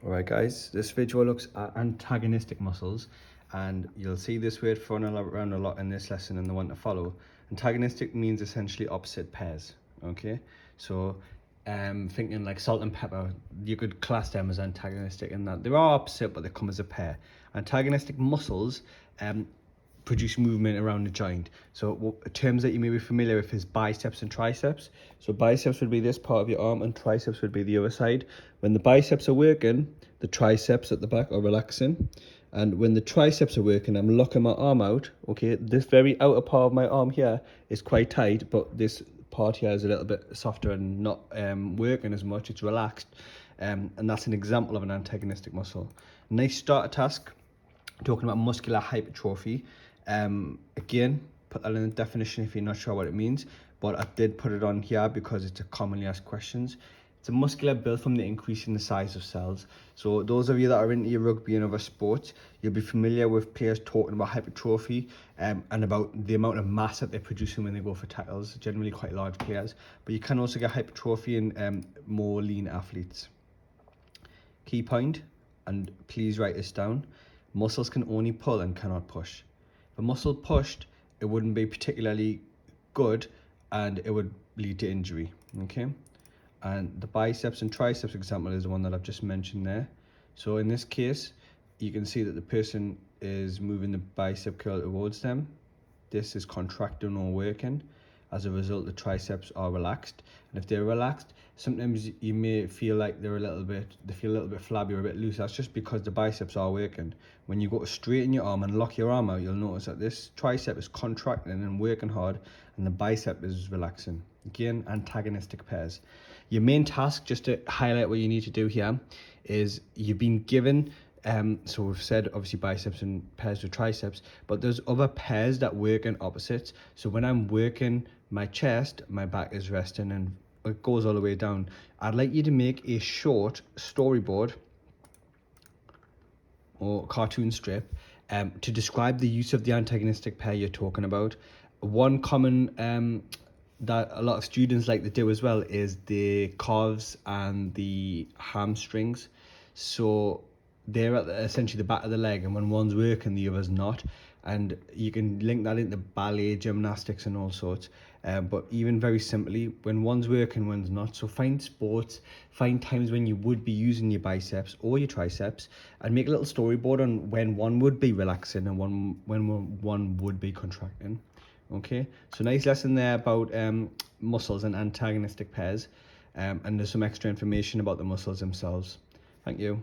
Alright guys, this video looks at antagonistic muscles, and you'll see this word thrown around a lot in this lesson and the one to follow. Antagonistic means essentially opposite pairs, okay? So thinking like salt and pepper, you could class them as antagonistic in that they are opposite but they come as a pair. Antagonistic muscles produce movement around the joint. So terms that you may be familiar with is biceps and triceps. So biceps would be this part of your arm and triceps would be the other side. When the biceps are working, the triceps at the back are relaxing. And when the triceps are working, I'm locking my arm out. Okay, this very outer part of my arm here is quite tight, but this part here is a little bit softer and not working as much. It's relaxed. And that's an example of an antagonistic muscle. Nice starter task, talking about muscular hypertrophy. Again, put that in the definition if you're not sure what it means, but I did put it on here because it's a commonly asked questions. It's a muscular built from the increase in the size of cells. So those of you that are into your rugby and other sports, you'll be familiar with players talking about hypertrophy and about the amount of mass that they're producing when they go for tackles, generally quite large players. But you can also get hypertrophy in more lean athletes. Key point, and please write this down, muscles can only pull and cannot push. If a muscle pushed, it wouldn't be particularly good and it would lead to injury, okay? And the biceps and triceps example is the one that I've just mentioned there. So in this case, you can see that the person is moving the bicep curl towards them. This is contracting or working. As a result, the triceps are relaxed. And if they're relaxed, sometimes you may feel like they feel a little bit flabby or a bit loose. That's just because the biceps are working. When you go to straighten your arm and lock your arm out, you'll notice that this tricep is contracting and working hard, and the bicep is relaxing. Again, antagonistic pairs. Your main task, just to highlight what you need to do here, is you've been given so we've said obviously biceps and pairs with triceps, but there's other pairs that work in opposites. So when I'm working my chest, my back is resting and it goes all the way down. I'd like you to make a short storyboard or cartoon strip to describe the use of the antagonistic pair you're talking about. One common that a lot of students like to do as well is the calves and the hamstrings. So they're at essentially the back of the leg, and when one's working, the other's not. And you can link that into ballet, gymnastics, and all sorts. But even very simply, when one's working, one's not. So find sports, find times when you would be using your biceps or your triceps, and make a little storyboard on when one would be relaxing and when one would be contracting. Okay, so nice lesson there about muscles and antagonistic pairs. And there's some extra information about the muscles themselves. Thank you.